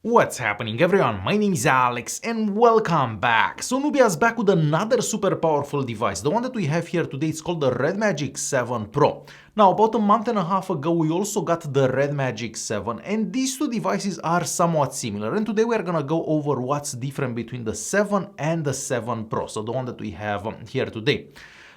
What's happening everyone, my name is Alex and welcome back. So Nubia's back with another super powerful device. The one that we have here today is called the RedMagic 7 Pro. Now about a month and a half ago we also got the RedMagic 7 and these two devices are somewhat similar, and today we are gonna go over what's different between the 7 and the 7 Pro, so the one that we have here today.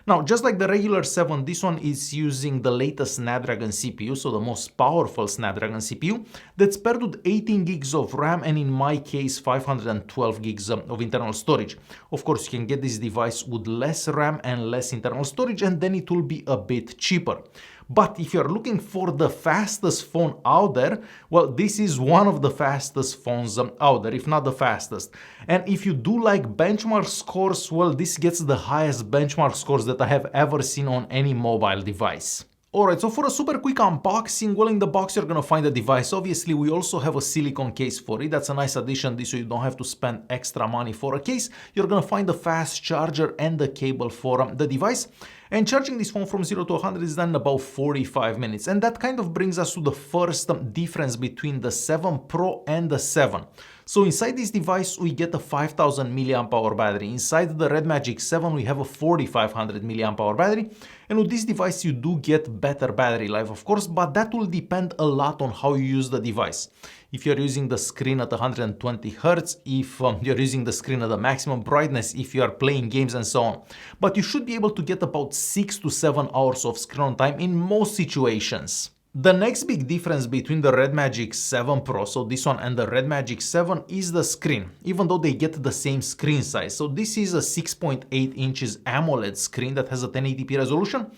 Now, just like the regular 7, this one is using the latest Snapdragon CPU, so the most powerful Snapdragon CPU, that's paired with 18 gigs of RAM and in my case 512 gigs of internal storage. Of course, you can get this device with less RAM and less internal storage, and then it will be a bit cheaper. But if you're looking for the fastest phone out there, well, this is one of the fastest phones out there, if not the fastest. And if you do like benchmark scores, well, this gets the highest benchmark scores that I have ever seen on any mobile device. Alright, so for a super quick unboxing, well, in the box you're gonna find the device. Obviously, we also have a silicone case for it. That's a nice addition, this way you don't have to spend extra money for a case. You're gonna find the fast charger and the cable for the device. And charging this phone from 0 to 100 is done in about 45 minutes. And that kind of brings us to the first difference between the 7 Pro and the 7. So inside this device we get a 5000 mAh battery. Inside the RedMagic 7 we have a 4500 mAh battery. And with this device you do get better battery life, of course, but that will depend a lot on how you use the device. If you're using the screen at 120 Hz, if you're using the screen at the maximum brightness, if you are playing games and so on. But you should be able to get about 6 to 7 hours of screen on time in most situations. The next big difference between the RedMagic 7 Pro, so this one, and the RedMagic 7 is the screen, even though they get the same screen size. So this is a 6.8 inches AMOLED screen that has a 1080p resolution.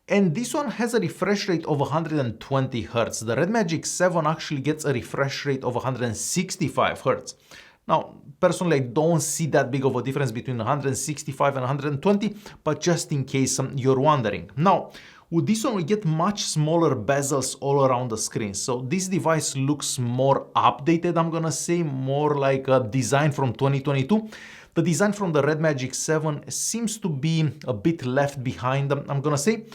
And this one has a refresh rate of 120 Hz. The RedMagic 7 actually gets a refresh rate of 165 Hz. Now, personally, I don't see that big of a difference between 165 and 120, but just in case you're wondering. Now, with this one, we get much smaller bezels all around the screen. So this device looks more updated, I'm gonna say, more like a design from 2022. The design from the RedMagic 7 seems to be a bit left behind, I'm gonna say.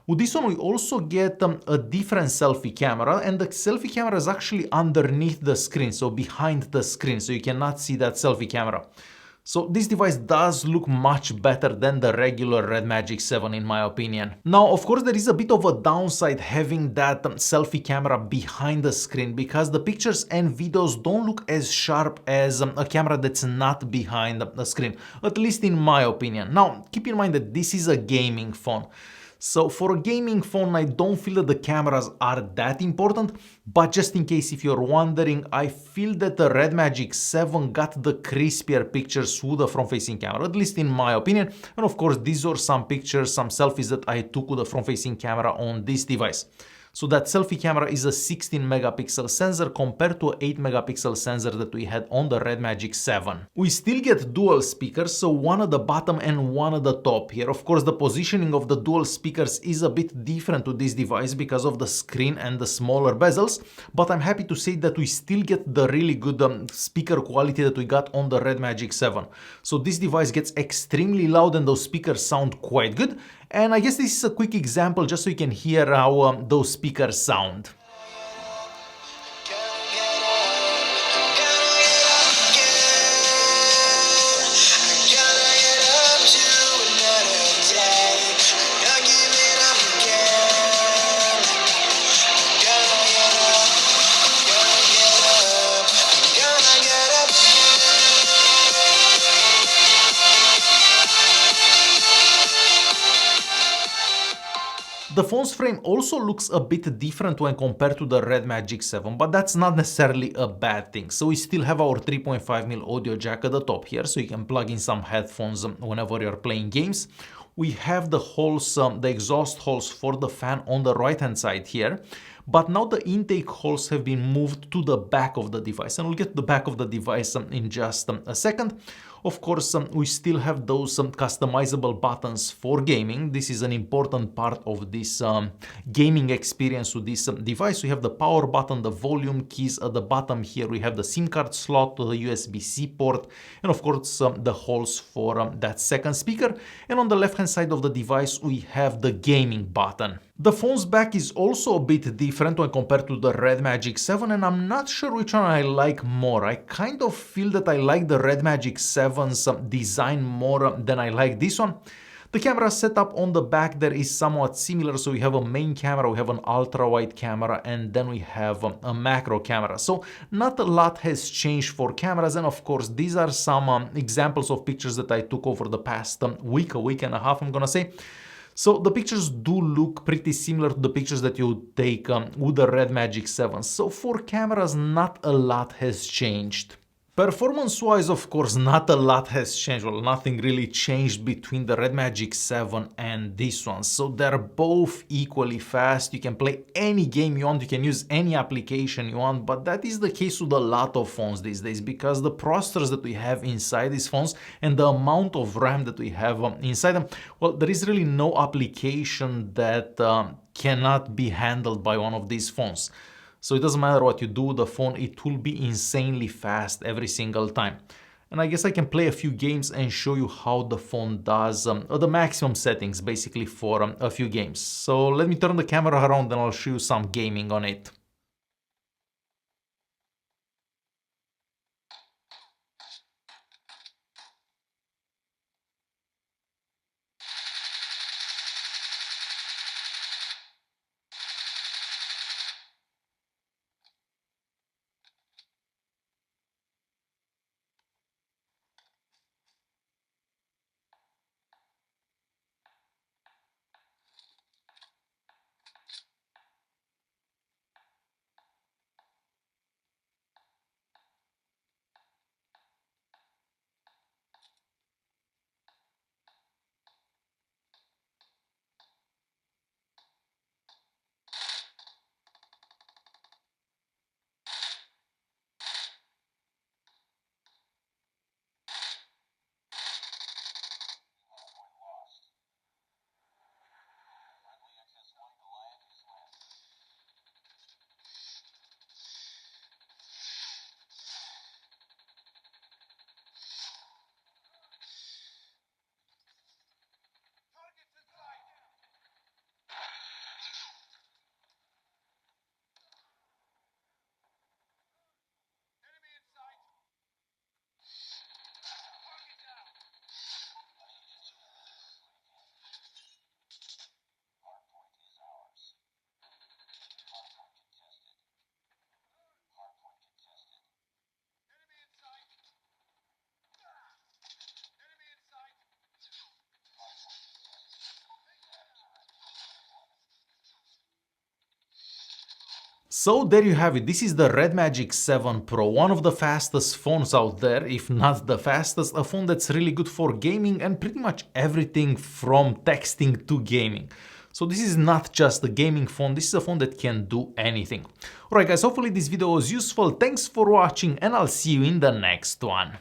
With this one, we also get a different selfie camera, and the selfie camera is actually underneath the screen, so behind the screen, so you cannot see that selfie camera. So this device does look much better than the regular RedMagic 7 in my opinion. Now, of course, there is a bit of a downside having that selfie camera behind the screen, because the pictures and videos don't look as sharp as a camera that's not behind the screen, at least in my opinion. Now, keep in mind that this is a gaming phone. So for a gaming phone, I don't feel that the cameras are that important, but just in case if you're wondering, I feel that the RedMagic 7 got the crispier pictures with the front-facing camera, at least in my opinion. And of course, these are some pictures, some selfies that I took with the front-facing camera on this device. So that selfie camera is a 16 megapixel sensor compared to an 8 megapixel sensor that we had on the RedMagic 7. We still get dual speakers, so one at the bottom and one at the top here. Of course, the positioning of the dual speakers is a bit different to this device because of the screen and the smaller bezels, but I'm happy to say that we still get the really good speaker quality that we got on the RedMagic 7. So this device gets extremely loud and those speakers sound quite good. And I guess this is a quick example just so you can hear how those speakers sound. The phone's frame also looks a bit different when compared to the RedMagic 7, but that's not necessarily a bad thing. So we still have our 3.5mm audio jack at the top here, so you can plug in some headphones whenever you're playing games. We have the holes, the exhaust holes for the fan on the right hand side here, but now the intake holes have been moved to the back of the device, and we'll get to the back of the device in just a second. Of course, we still have those customizable buttons for gaming. This is an important part of this gaming experience with this device. We have the power button, the volume keys at the bottom here. We have the SIM card slot, the USB-C port, and of course the holes for that second speaker. And on the left hand side of the device, we have the gaming button. The phone's back is also a bit different when compared to the RedMagic 7, and I'm not sure which one I like more. I kind of feel that I like the RedMagic 7's design more than I like this one. The camera setup on the back there is somewhat similar, so we have a main camera, we have an ultra-wide camera, and then we have a macro camera. So not a lot has changed for cameras, and of course these are some examples of pictures that I took over the past week, a week and a half I'm gonna say. So the pictures do look pretty similar to the pictures that you take with the RedMagic 7. So for cameras, not a lot has changed. Performance-wise, of course, not a lot has changed. Well, nothing really changed between the RedMagic 7 and this one. So they're both equally fast. You can play any game you want, you can use any application you want, but that is the case with a lot of phones these days because the processors that we have inside these phones and the amount of RAM that we have inside them, well, there is really no application that cannot be handled by one of these phones. So it doesn't matter what you do with the phone, it will be insanely fast every single time. And I guess I can play a few games and show you how the phone does the maximum settings basically for a few games. So let me turn the camera around and I'll show you some gaming on it. So there you have it, this is the RedMagic 7 Pro, one of the fastest phones out there, if not the fastest, a phone that's really good for gaming and pretty much everything from texting to gaming. So this is not just a gaming phone, this is a phone that can do anything. Alright guys, hopefully this video was useful, thanks for watching and I'll see you in the next one.